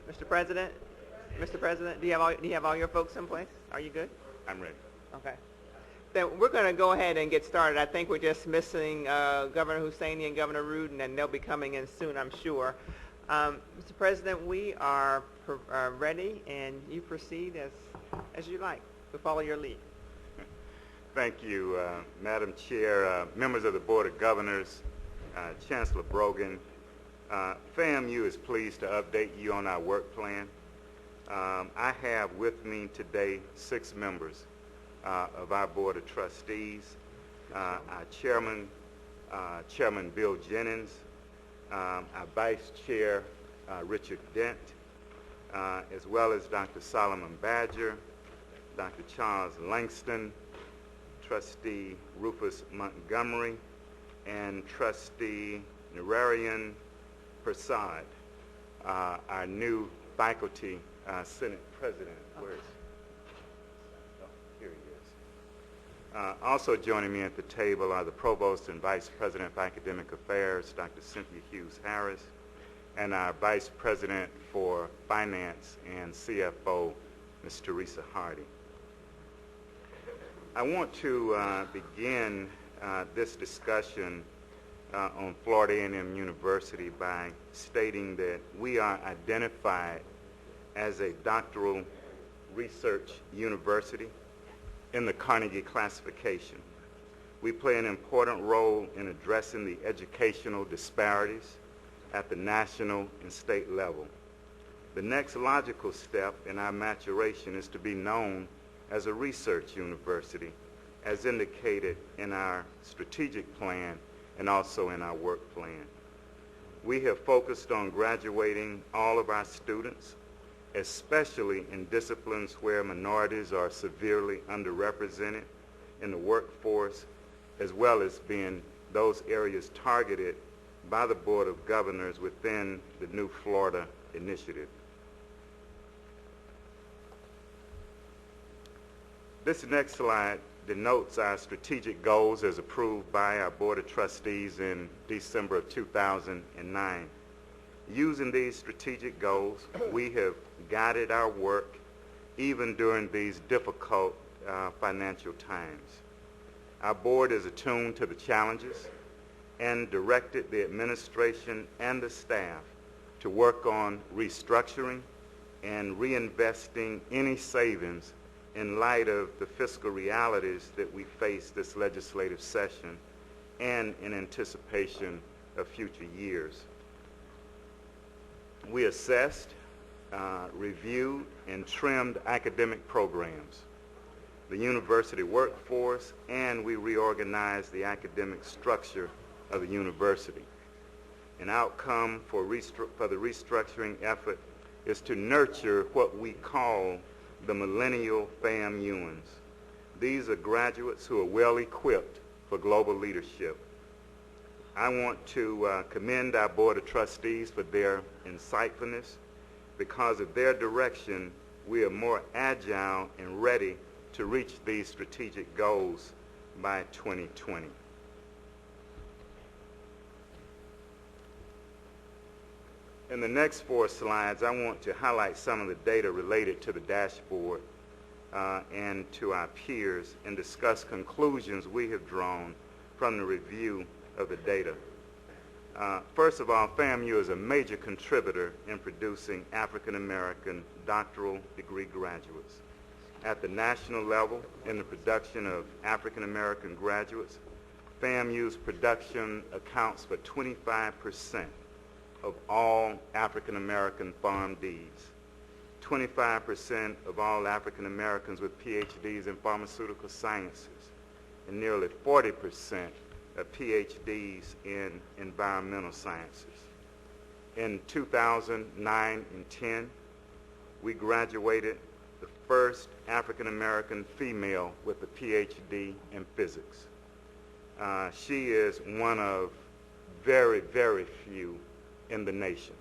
Mr. President, do you have all your folks in place? Are you good? I'm ready. Okay. Then we're going to go ahead and get started. I think we're just missing Governor Husseini and Governor Rudin, and they'll be coming in soon, I'm sure. Mr. President, we are ready, and you proceed as you like. We'll follow your lead. Thank you, Madam Chair, members of the Board of Governors, Chancellor Brogan. FAMU is pleased to update you on our work plan. I have with me today 6 members of our Board of Trustees, our Chairman, Chairman Bill Jennings, our Vice Chair, Richard Dent, as well as Dr. Solomon Badger, Dr. Charles Langston, Trustee Rufus Montgomery, and Trustee Nararian Prasad, our new faculty Senate President. Where is he? Oh, here he is. Also joining me at the table are the Provost and Vice President of Academic Affairs, Dr. Cynthia Hughes Harris, and our Vice President for Finance and CFO, Ms. Teresa Hardy. I want to begin this discussion on Florida A&M University by stating that we are identified as a doctoral research university in the Carnegie classification. We play an important role in addressing the educational disparities at the national and state level. The next logical step in our maturation is to be known as a research university, as indicated in our strategic plan and also in our work plan. We have focused on graduating all of our students, especially in disciplines where minorities are severely underrepresented in the workforce, as well as being those areas targeted by the Board of Governors within the New Florida Initiative. This next slide denotes our strategic goals as approved by our Board of Trustees in December of 2009. Using these strategic goals, we have guided our work even during these difficult financial times. Our board is attuned to the challenges and directed the administration and the staff to work on restructuring and reinvesting any savings in light of the fiscal realities that we face this legislative session and in anticipation of future years. We assessed, reviewed, and trimmed academic programs, the university workforce, and we reorganized the academic structure of the university. An outcome for the restructuring effort is to nurture what we call the millennial FAMUans. These are graduates who are well equipped for global leadership. I want to commend our Board of Trustees for their insightfulness. Because of their direction, we are more agile and ready to reach these strategic goals by 2020. In the next 4 slides, I want to highlight some of the data related to the dashboard and to our peers and discuss conclusions we have drawn from the review of the data. First of all, FAMU is a major contributor in producing African American doctoral degree graduates. At the national level, in the production of African American graduates, FAMU's production accounts for 25% of all African American PharmDs, 25% of all African Americans with PhDs in pharmaceutical sciences, and nearly 40% of PhDs in environmental sciences. In 2009 and 10, we graduated the first African American female with a PhD in physics. She is one of very, very few in the nation.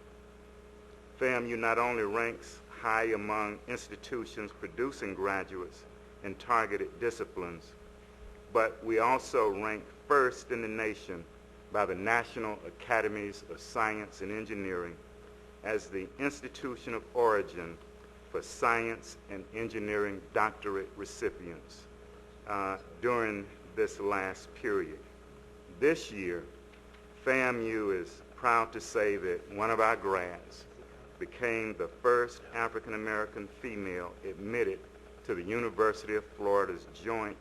FAMU not only ranks high among institutions producing graduates in targeted disciplines, but we also rank first in the nation by the National Academies of Science and Engineering as the institution of origin for science and engineering doctorate recipients during this last period. This year, FAMU is proud to say that one of our grads became the first African American female admitted to the University of Florida's joint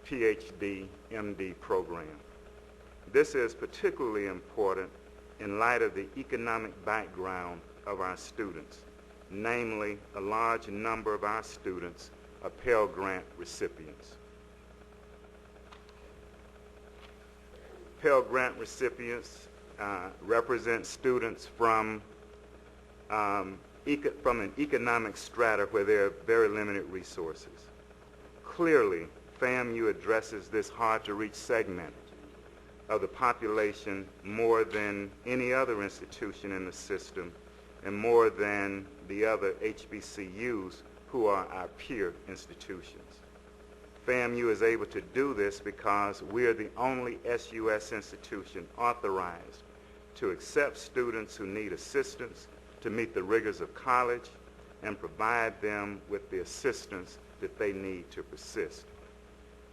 PhD MD program. This is particularly important in light of the economic background of our students. Namely, a large number of our students are Pell Grant recipients. Pell Grant recipients represent students from an economic strata where there are very limited resources. Clearly, FAMU addresses this hard-to-reach segment of the population more than any other institution in the system and more than the other HBCUs who are our peer institutions. FAMU is able to do this because we are the only SUS institution authorized to accept students who need assistance to meet the rigors of college and provide them with the assistance that they need to persist.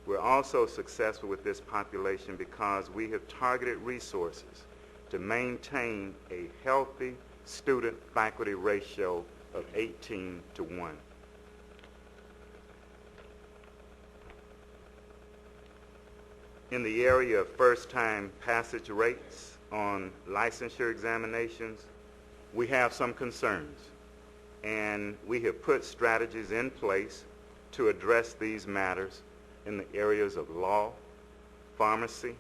We're also successful with this population because we have targeted resources to maintain a healthy student-faculty ratio of 18:1. In the area of first-time passage rates on licensure examinations, we have some concerns, and we have put strategies in place to address these matters in the areas of law, pharmacy,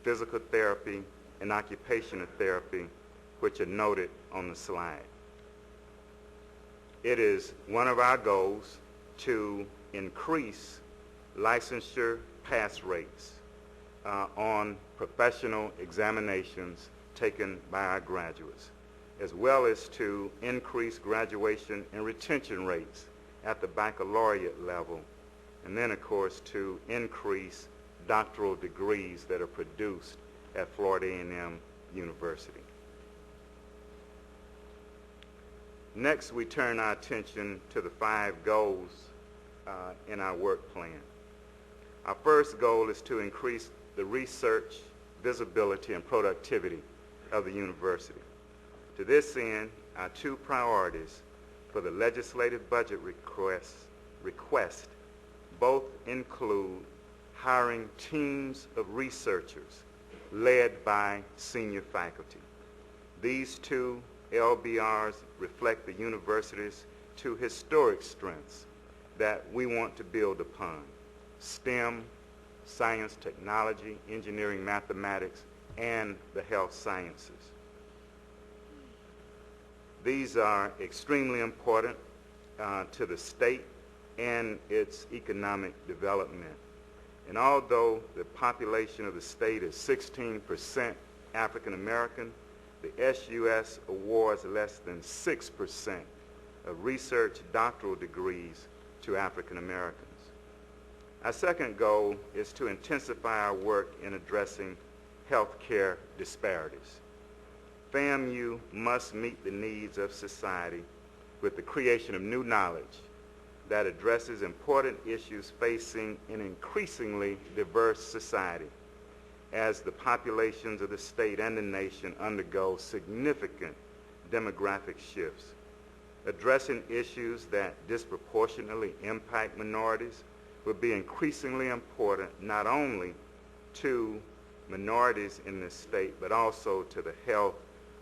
physical therapy, and occupational therapy, which are noted on the slide. It is one of our goals to increase licensure pass rates on professional examinations taken by our graduates, as well as to increase graduation and retention rates at the baccalaureate level, and then, of course, to increase doctoral degrees that are produced at Florida A&M University. Next, we turn our attention to the 5 goals in our work plan. Our first goal is to increase the research, visibility, and productivity of the university. To this end, our 2 priorities for the legislative budget request both include hiring teams of researchers led by senior faculty. These 2 LBRs reflect the university's 2 historic strengths that we want to build upon: STEM, science, technology, engineering, mathematics, and the health sciences. These are extremely important to the state and its economic development. And although the population of the state is 16% African American, the SUS awards less than 6% of research doctoral degrees to African Americans. Our second goal is to intensify our work in addressing healthcare disparities. FAMU must meet the needs of society with the creation of new knowledge that addresses important issues facing an increasingly diverse society as the populations of the state and the nation undergo significant demographic shifts. Addressing issues that disproportionately impact minorities will be increasingly important not only to minorities in this state, but also to the health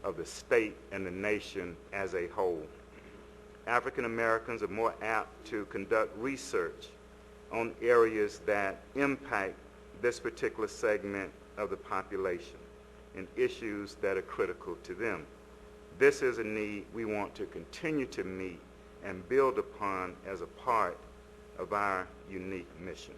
of the state and the nation as a whole. African Americans are more apt to conduct research on areas that impact this particular segment of the population and issues that are critical to them. This is a need we want to continue to meet and build upon as a part of our unique mission.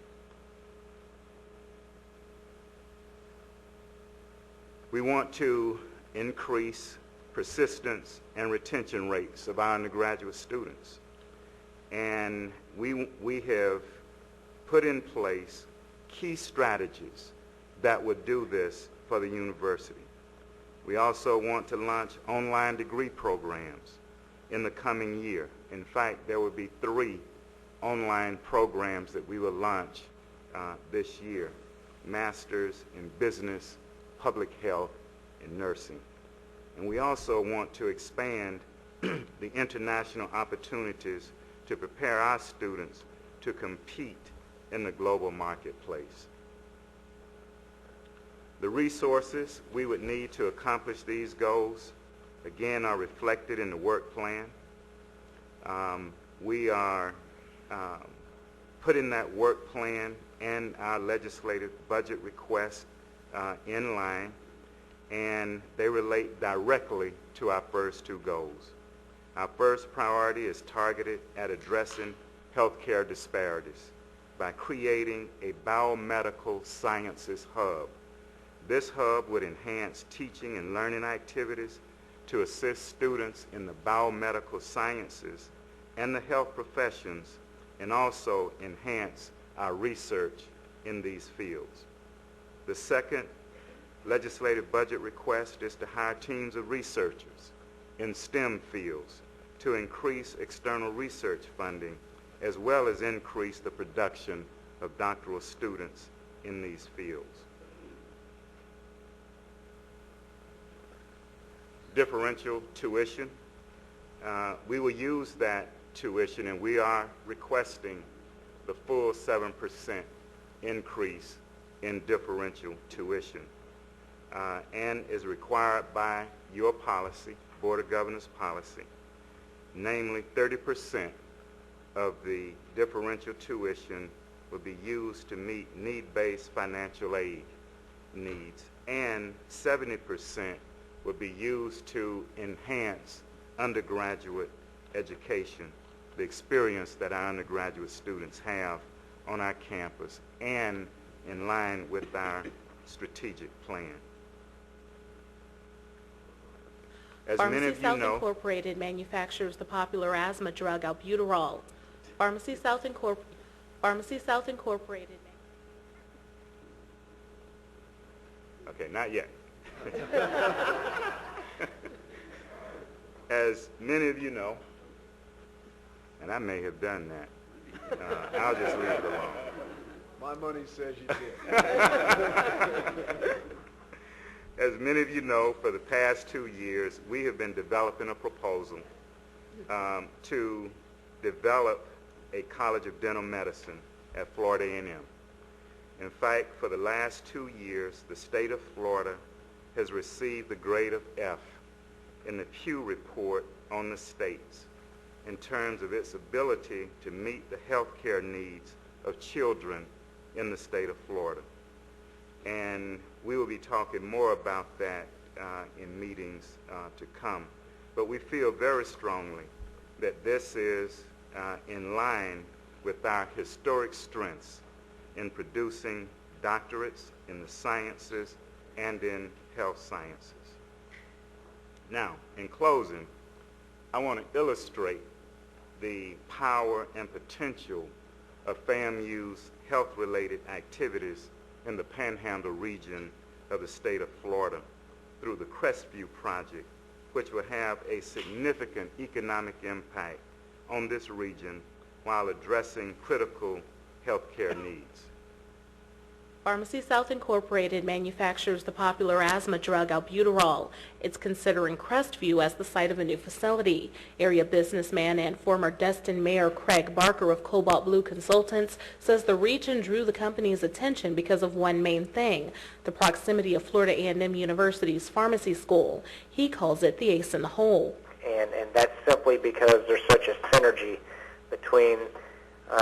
We want to increase persistence and retention rates of our undergraduate students. And we have put in place key strategies that would do this for the university. We also want to launch online degree programs in the coming year. In fact, there will be 3 online programs that we will launch this year: Masters in Business, Public Health, and Nursing. And we also want to expand the international opportunities to prepare our students to compete in the global marketplace. The resources we would need to accomplish these goals, again, are reflected in the work plan. We are putting that work plan and our legislative budget request in line, and they relate directly to our first 2 goals. Our first priority is targeted at addressing healthcare disparities by creating a biomedical sciences hub. This hub would enhance teaching and learning activities to assist students in the biomedical sciences and the health professions, and also enhance our research in these fields. The second legislative budget request is to hire teams of researchers in STEM fields to increase external research funding, as well as increase the production of doctoral students in these fields. Differential tuition. We will use that tuition, and we are requesting the full 7% increase in differential tuition, and is required by your policy, Board of Governors policy. Namely, 30% of the differential tuition will be used to meet need-based financial aid needs, and 70% will be used to enhance undergraduate education, the experience that our undergraduate students have on our campus, and in line with our strategic plan. As many of you South know, Incorporated manufactures the popular asthma drug albuterol. Pharmacy South Incorporated. okay, not yet. As many of you know, and I may have done that, I'll just leave it alone. My money says you did. As many of you know, for the past 2 years, we have been developing a proposal to develop a College of Dental Medicine at Florida A&M. In fact, for the last 2 years, the state of Florida has received the grade of F in the Pew report on the states in terms of its ability to meet the health care needs of children in the state of Florida. And we will be talking more about that in meetings to come. But we feel very strongly that this is in line with our historic strengths in producing doctorates in the sciences and in health sciences. Now, in closing, I want to illustrate the power and potential of FAMU's health-related activities in the Panhandle region of the state of Florida through the Crestview Project, which will have a significant economic impact on this region while addressing critical healthcare needs. Pharmacy South Incorporated manufactures the popular asthma drug albuterol. It's considering Crestview as the site of a new facility. Area businessman and former Destin Mayor Craig Barker of Cobalt Blue Consultants says the region drew the company's attention because of one main thing, the proximity of Florida A&M University's pharmacy school. He calls it the ace in the hole. And that's simply because there's such a synergy between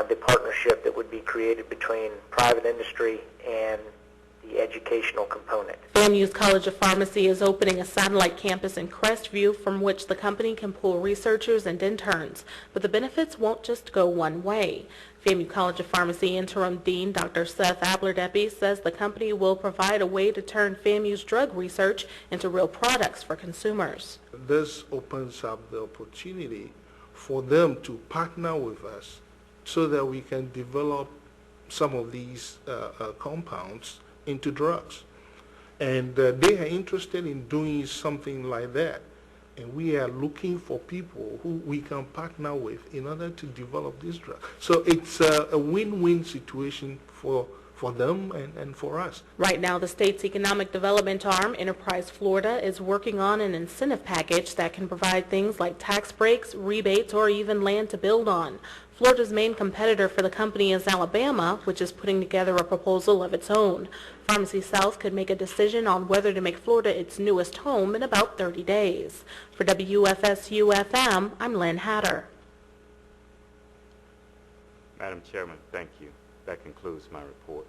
the partnership that would be created between private industry and the educational component. FAMU's College of Pharmacy is opening a satellite campus in Crestview from which the company can pull researchers and interns. But the benefits won't just go one way. FAMU College of Pharmacy Interim Dean Dr. Seth Ablerdeppy says the company will provide a way to turn FAMU's drug research into real products for consumers. This opens up the opportunity for them to partner with us so that we can develop some of these compounds into drugs. And they are interested in doing something like that. And we are looking for people who we can partner with in order to develop this drug. So it's a win-win situation for them and for us. Right now, the state's economic development arm, Enterprise Florida, is working on an incentive package that can provide things like tax breaks, rebates, or even land to build on. Florida's main competitor for the company is Alabama, which is putting together a proposal of its own. Pharmacy South could make a decision on whether to make Florida its newest home in about 30 days. For WFSU-FM, I'm Lynn Hatter. Madam Chairman, thank you. That concludes my report.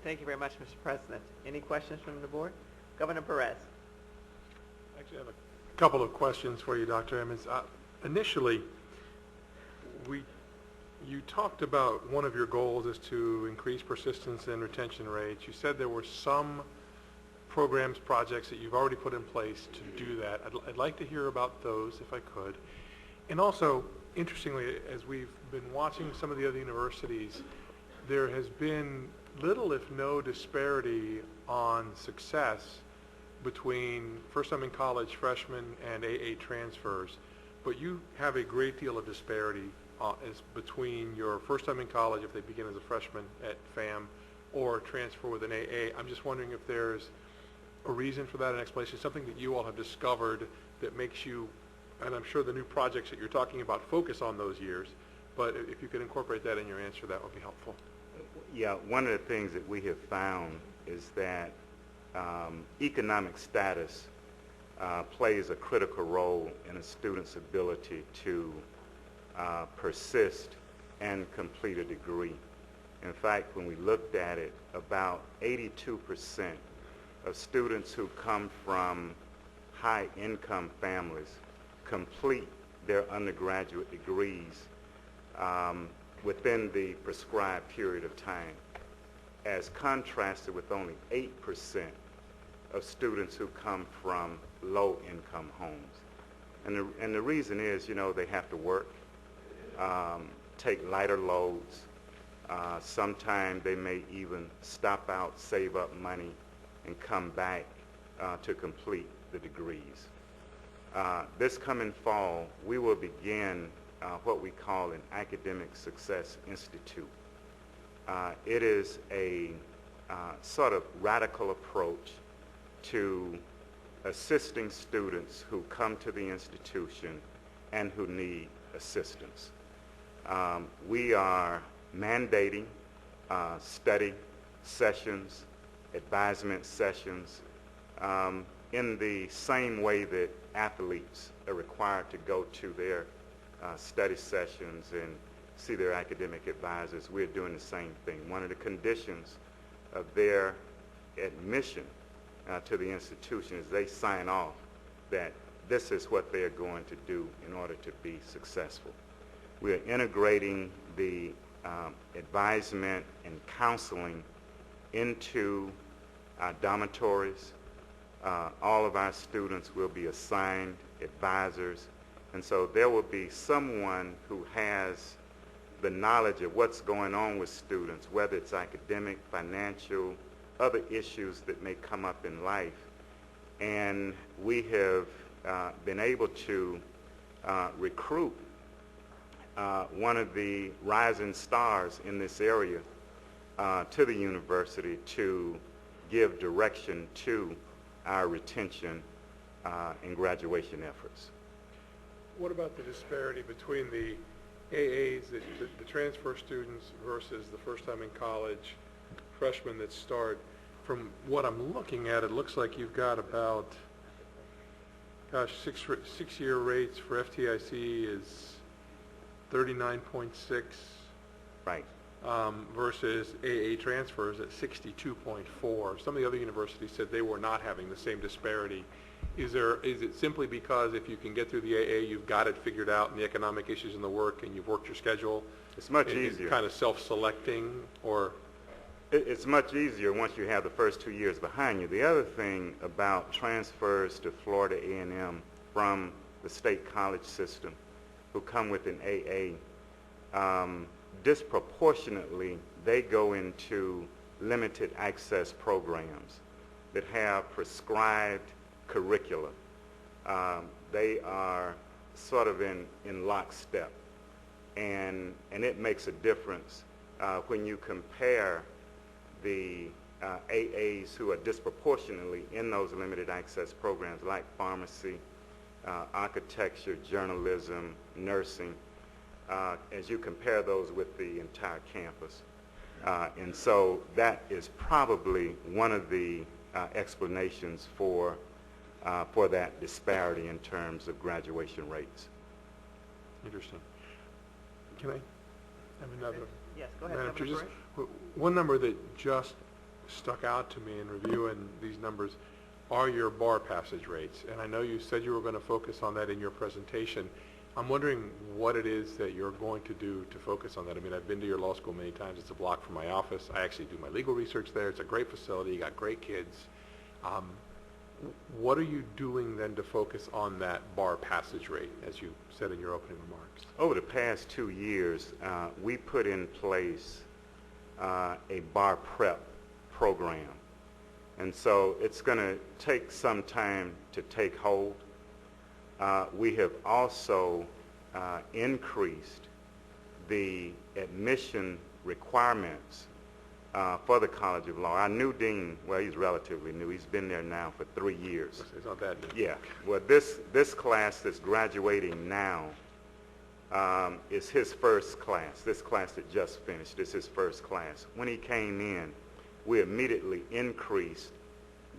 Thank you very much, Mr. President. Any questions from the board? Governor Perez. Actually, I have a couple of questions for you, Dr. Emmons. Initially, you talked about one of your goals is to increase persistence and retention rates. You said there were some programs, projects that you've already put in place to do that. I'd like to hear about those, if I could. And also, interestingly, as we've been watching some of the other universities, there has been little, if no, disparity on success between first-time in college freshmen and AA transfers, but you have a great deal of disparity as between your first-time in college, if they begin as a freshman at FAM, or transfer with an AA. I'm just wondering if there's a reason for that, an explanation, something that you all have discovered that makes you, and I'm sure the new projects that you're talking about focus on those years, but if you could incorporate that in your answer, that would be helpful. Yeah, one of the things that we have found is that economic status plays a critical role in a student's ability to persist and complete a degree. In fact, when we looked at it, about 82% of students who come from high-income families complete their undergraduate degrees within the prescribed period of time, as contrasted with only 8% of students who come from low-income homes. And the reason is, you know, they have to work, take lighter loads. Sometimes they may even stop out, save up money, and come back to complete the degrees. This coming fall, we will begin what we call an Academic Success Institute. It is a sort of radical approach to assisting students who come to the institution and who need assistance. We are mandating study sessions, advisement sessions, in the same way that athletes are required to go to their study sessions and see their academic advisors. We're doing the same thing. One of the conditions of their admission to the institution is they sign off that this is what they're going to do in order to be successful. We're integrating the advisement and counseling into our dormitories. All of our students will be assigned advisors, and so there will be someone who has the knowledge of what's going on with students, whether it's academic, financial, other issues that may come up in life. And we have been able to recruit one of the rising stars in this area to the university to give direction to our retention and graduation efforts. What about the disparity between the AAs, the transfer students, versus the first time in college freshmen that start? From what I'm looking at, it looks like you've got about, gosh, six-year rates for FTIC is 39.6. Right. Versus AA transfers at 62.4. Some of the other universities said they were not having the same disparity. Is it simply because if you can get through the AA, you've got it figured out, and the economic issues and the work, and you've worked your schedule? It's much easier. Kind of self-selecting, or? It's much easier once you have the first 2 years behind you. The other thing about transfers to Florida A&M from the state college system who come with an AA, disproportionately they go into limited access programs that have prescribed curricula. They are sort of in lockstep, and it makes a difference when you compare the AAs who are disproportionately in those limited access programs like pharmacy, architecture, journalism, nursing, as you compare those with the entire campus. And so that is probably one of the explanations for that disparity in terms of graduation rates. Interesting. Can I have another? Yes, go ahead, Madam Chair, Governor just Perez. one number that just stuck out to me in reviewing these numbers are your bar passage rates. And I know you said you were going to focus on that in your presentation. I'm wondering what it is that you're going to do to focus on that. I mean, I've been to your law school many times. It's a block from my office. I actually do my legal research there. It's a great facility. You got great kids. What are you doing then to focus on that bar passage rate, as you said in your opening remarks? Over the past 2 years, we put in place a bar prep program. And so it's going to take some time to take hold. We have also increased the admission requirements for the College of Law. Our new dean, well, he's relatively new. He's been there now for 3 years. It's not that new. Yeah. Well, this class that's graduating now is his first class. This class that just finished is his first class. When he came in, we immediately increased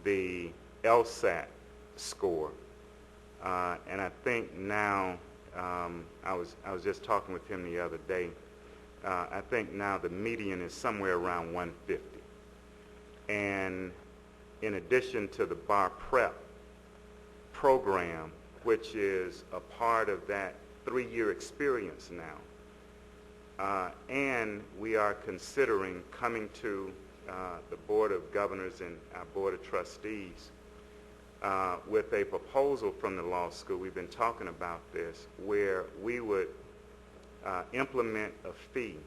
the LSAT score. And I think now, I was just talking with him the other day, I think now the median is somewhere around 150. And in addition to the bar prep program, which is a part of that 3-year experience now, and we are considering coming to the Board of Governors and our Board of Trustees with a proposal from the law school. We've been talking about this, where we would implement a fee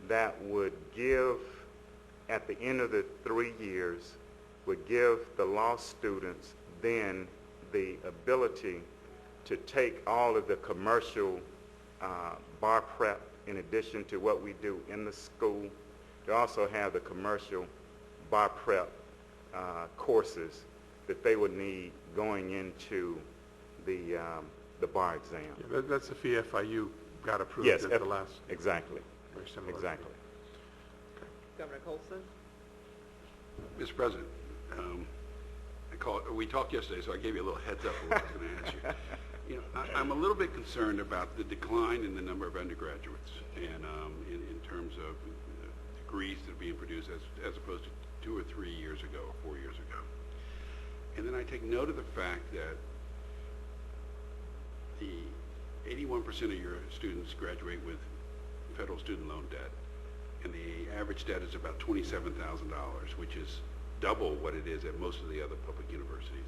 that would give, at the end of the 3 years, would give the law students then the ability to take all of the commercial bar prep in addition to what we do in the school. They also have the commercial bar prep courses that they would need going into the bar exam. Yeah, that's the fee FIU got approved Yes, at the last. exactly. Very similar. Exactly. Governor Colson? Mr. President, we talked yesterday, so I gave you a little heads up of what I was going to ask you. You know, I'm a little bit concerned about the decline in the number of undergraduates, and in terms of degrees that are being produced as opposed to 2 or 3 years ago, or 4 years ago. And then I take note of the fact that the 81% of your students graduate with federal student loan debt, and the average debt is about $27,000, which is double what it is at most of the other public universities.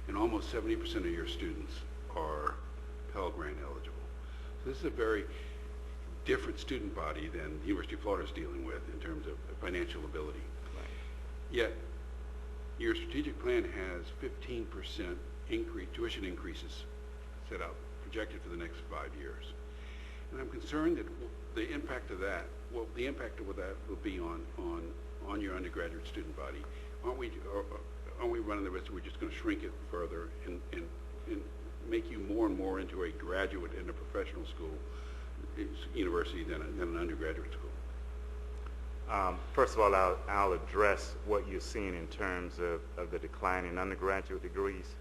And almost 70% of your students are Pell Grant eligible. So this is a very different student body than the University of Florida is dealing with in terms of financial ability. Right. Yet, your strategic plan has 15% tuition increases set out, projected for the next 5 years. And I'm concerned that the impact of that, the impact of what that will be on your undergraduate student body. Aren't we running the risk that we're just going to shrink it further and make you more and more into a graduate in a professional school university than an undergraduate school? First of all, I'll address what you're seeing in terms of the decline in undergraduate degrees.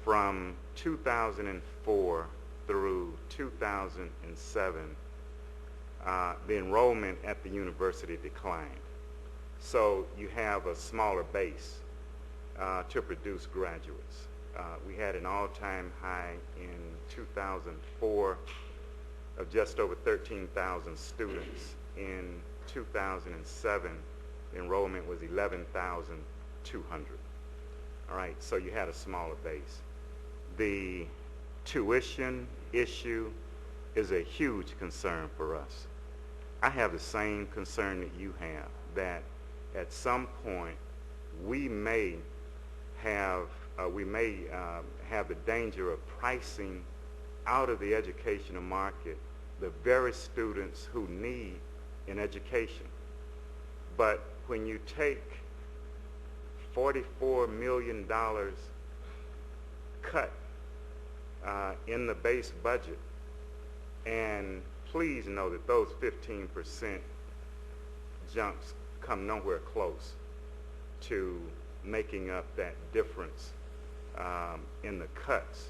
From 2004 through 2007, the enrollment at the university declined. So you have a smaller base to produce graduates. We had an all-time high in 2004 of just over 13,000 students. In 2007, the enrollment was 11,200. All right, so you had a smaller base. The tuition issue is a huge concern for us. I have the same concern that you have, that at some point we may have the danger of pricing out of the educational market the very students who need an education. But when you take $44 million cut in the base budget, and please know that those 15% jumps come nowhere close to making up that difference in the cuts.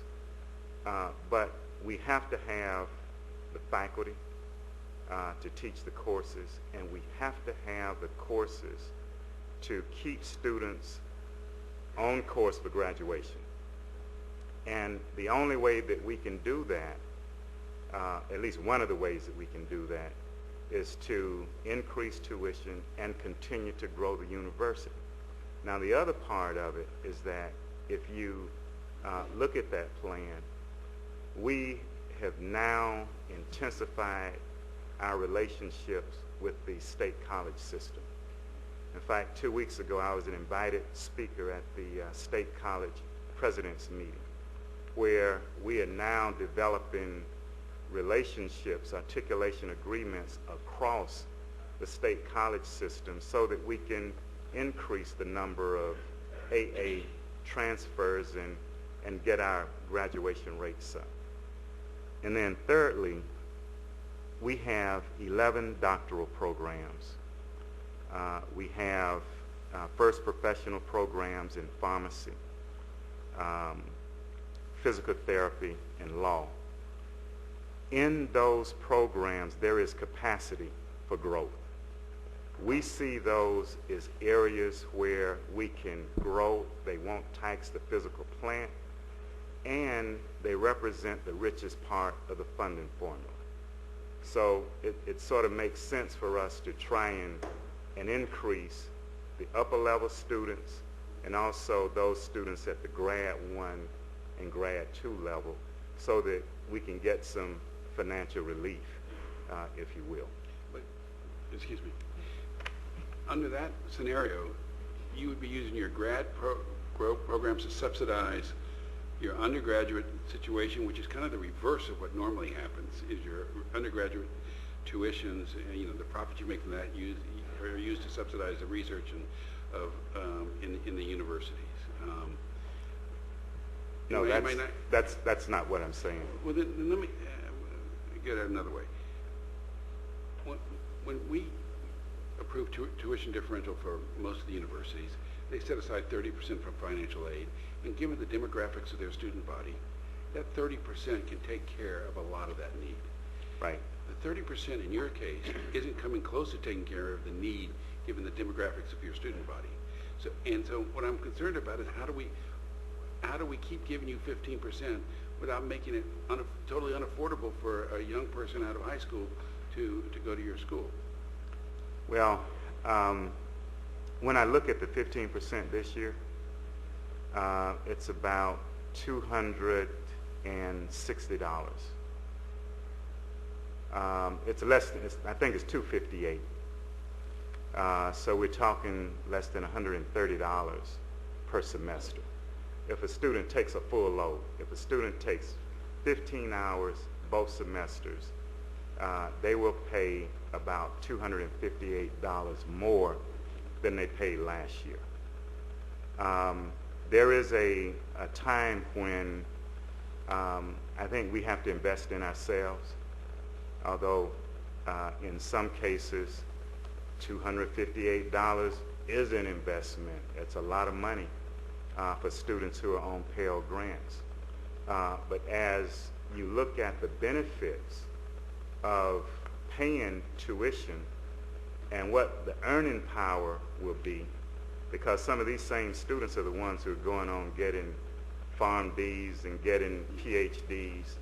But we have to have the faculty to teach the courses, and we have to have the courses to keep students on course for graduation. And the only way that we can do that, at least one of the ways that we can do that, is to increase tuition and continue to grow the university. Now, the other part of it is that if you look at that plan, we have now intensified our relationships with the state college system. In fact, 2 weeks ago, I was an invited speaker at the state college president's meeting, where we are now developing relationships, articulation agreements across the state college system so that we can increase the number of AA transfers and get our graduation rates up. And then thirdly, we have 11 doctoral programs. We have first professional programs in pharmacy, physical therapy, and law. In those programs, there is capacity for growth. We see those as areas where we can grow. They won't tax the physical plant, and they represent the richest part of the funding formula. So it sort of makes sense for us to try and increase the upper level students and also those students at the grad 1 and grad 2 level so that we can get some financial relief, if you will. But, excuse me, under that scenario, you would be using your grad programs to subsidize your undergraduate situation, which is kind of the reverse of what normally happens, is your undergraduate tuitions, and, the profits you make from that are used to subsidize the research in the universities. No, that's not what I'm saying. Well, then let me get it another way. When we approve tuition differential for most of the universities, they set aside 30% from financial aid, and given the demographics of their student body, that 30% can take care of a lot of that need. Right. The 30% in your case isn't coming close to taking care of the need given the demographics of your student body. So what I'm concerned about is how do we keep giving you 15% without making it totally unaffordable for a young person out of high school to go to your school? Well, when I look at the 15% this year, it's about $260. It's less than, I think it's $258. So we're talking less than $130 per semester. If a student takes a full load, if a student takes 15 hours both semesters, they will pay about $258 more than they paid last year. There is a time when I think we have to invest in ourselves, although in some cases $258 is an investment. It's a lot of money for students who are on Pell Grants. But as you look at the benefits of paying tuition and what the earning power will be, because some of these same students are the ones who are going on getting PharmDs and getting PhDs,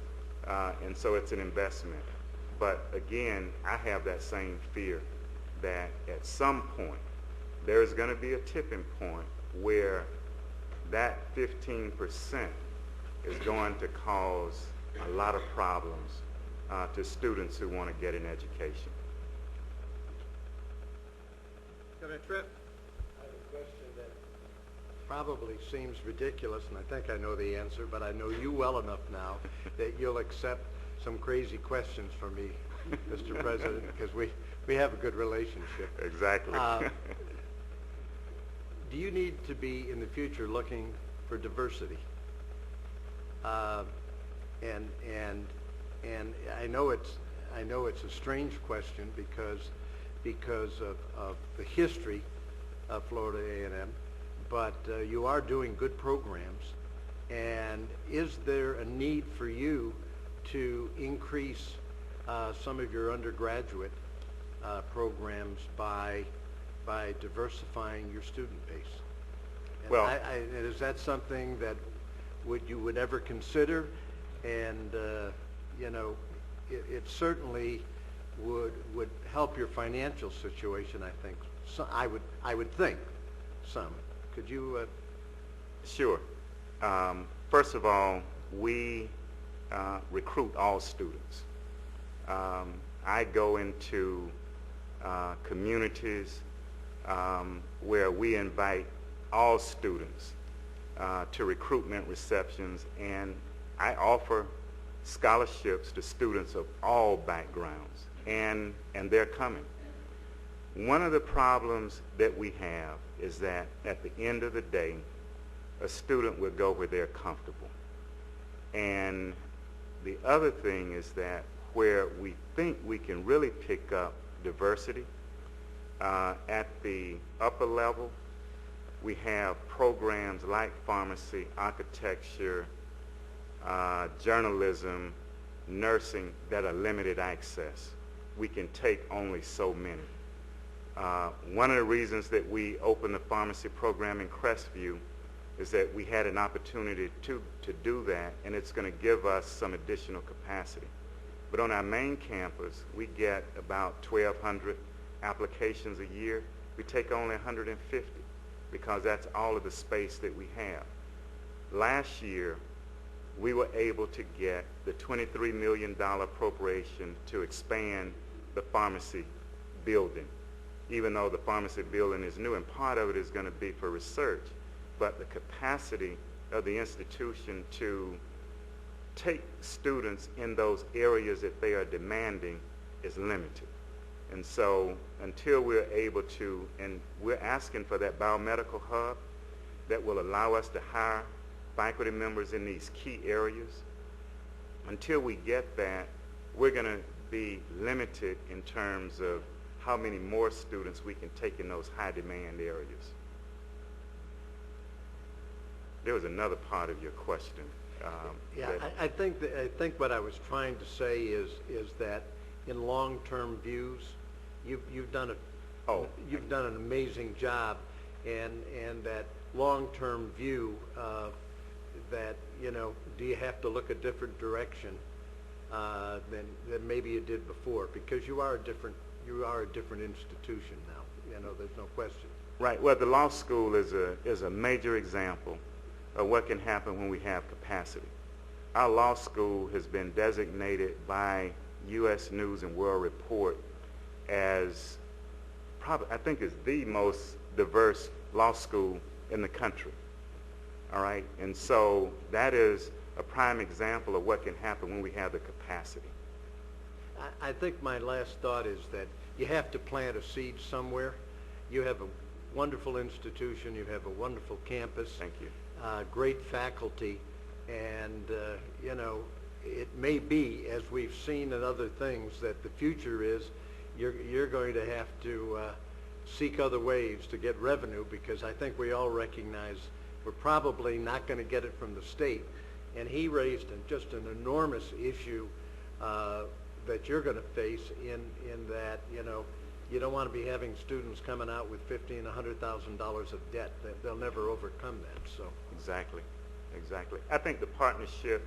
and so it's an investment. But again, I have that same fear that at some point there is going to be a tipping point where that 15% is going to cause a lot of problems to students who want to get an education. Governor Tripp? I have a question that probably seems ridiculous, and I think I know the answer, but I know you well enough now that you'll accept some crazy questions from me, Mr. President, because we have a good relationship. Exactly. Do you need to be in the future looking for diversity? And I know it's a strange question because of the history of Florida A&M, but you are doing good programs. And is there a need for you to increase some of your undergraduate programs by diversifying your student base? And Well, and is that something that you would ever consider? And you know, it certainly would help your financial situation, I think. So I would think some. Could you? Sure. First of all, we recruit all students. I go into communities where we invite all students to recruitment receptions, and I offer scholarships to students of all backgrounds, and they're coming. One of the problems that we have is that at the end of the day, a student will go where they're comfortable. And the other thing is that where we think we can really pick up diversity, at the upper level, we have programs like pharmacy, architecture, journalism, nursing that are limited access. We can take only so many. One of the reasons that we opened the pharmacy program in Crestview is that we had an opportunity to do that, and it's going to give us some additional capacity. But on our main campus, we get about 1,200 applications a year. We take only 150 because that's all of the space that we have. Last year, we were able to get the $23 million appropriation to expand the pharmacy building, even though the pharmacy building is new, and part of it is going to be for research. But the capacity of the institution to take students in those areas that they are demanding is limited. And so until we're able to, and we're asking for that biomedical hub that will allow us to hire faculty members in these key areas, until we get that, we're going to be limited in terms of how many more students we can take in those high demand areas. There was another part of your question. I think what I was trying to say is that in long-term views, you've done an amazing job, and that long-term view that, you know, do you have to look a different direction than maybe you did before, because you are a different institution now. You know, there's no question. Right. Well, the law school is a major example of what can happen when we have capacity. Our law school has been designated by U.S. News and World Report as probably, I think, is the most diverse law school in the country. All right, and so that is a prime example of what can happen when we have the capacity. I think my last thought is that you have to plant a seed somewhere. You have a wonderful institution. You have a wonderful campus. Thank you. Great faculty, and you know, it may be, as we've seen in other things, that the future is you're going to have to seek other ways to get revenue, because I think we all recognize we're probably not going to get it from the state. And he raised just an enormous issue that you're going to face in that, you know, you don't want to be having students coming out with $50,000 and $100,000 of debt. They'll never overcome that. So exactly. I think the partnership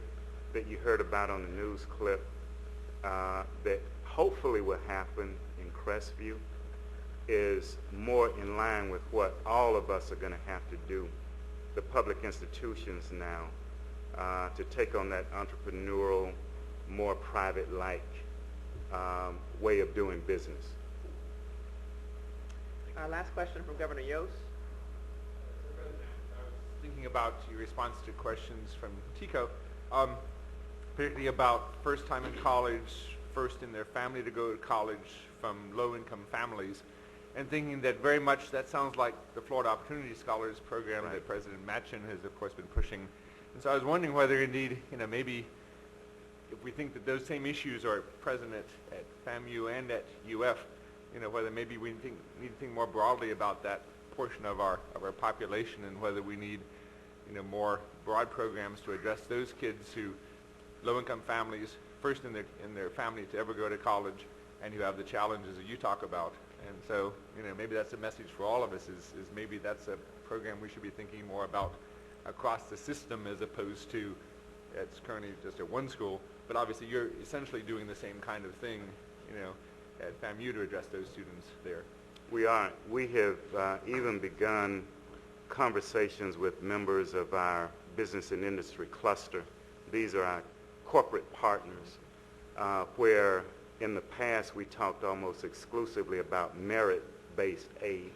that you heard about on the news clip that hopefully will happen in Crestview is more in line with what all of us are going to have to do, the public institutions now, to take on that entrepreneurial, more private-like way of doing business. Last question from Governor Yost. thinking about your response to questions from Tico, particularly about first time in college, first in their family to go to college from low-income families, and thinking that very much that sounds like the Florida Opportunity Scholars Program that President Manchin has, of course, been pushing. And so I was wondering whether indeed, maybe if we think that those same issues are present at FAMU and at UF, whether maybe we need to think more broadly about that portion of our population, and whether we need more broad programs to address those kids who, low-income families, first in their family to ever go to college, and who have the challenges that you talk about. And so maybe that's a message for all of us, is maybe that's a program we should be thinking more about across the system, as opposed to it's currently just at one school. But obviously you're essentially doing the same kind of thing at FAMU to address those students there. We are. We have even begun conversations with members of our business and industry cluster. These are our corporate partners, where in the past we talked almost exclusively about merit-based aid.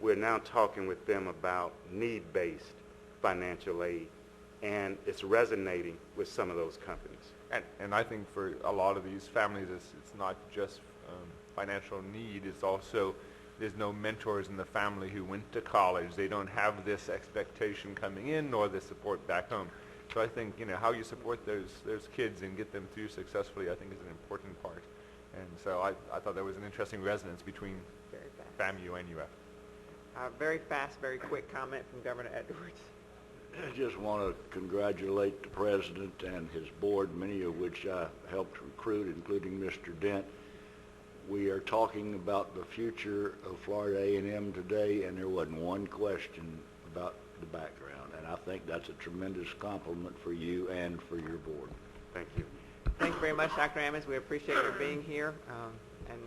We're now talking with them about need-based financial aid, and it's resonating with some of those companies. And I think for a lot of these families, it's not just financial need, it's also there's no mentors in the family who went to college. They don't have this expectation coming in, nor the support back home. So I think how you support those kids and get them through successfully, I think, is an important part. And so I thought there was an interesting resonance between FAMU and UF. Very fast, very quick comment from Governor Edwards. I just want to congratulate the President and his board, many of which I helped recruit, including Mr. Dent. We are talking about the future of Florida A&M today, and there wasn't one question about the background. And I think that's a tremendous compliment for you and for your board. Thank you. Thank you very much, Dr. Ammons. We appreciate your being here, and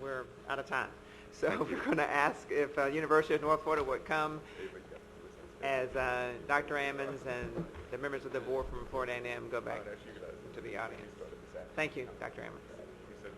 we're out of time. So we're going to ask if University of North Florida would come as Dr. Ammons and the members of the board from Florida A&M go back to the audience. Thank you, Dr. Ammons.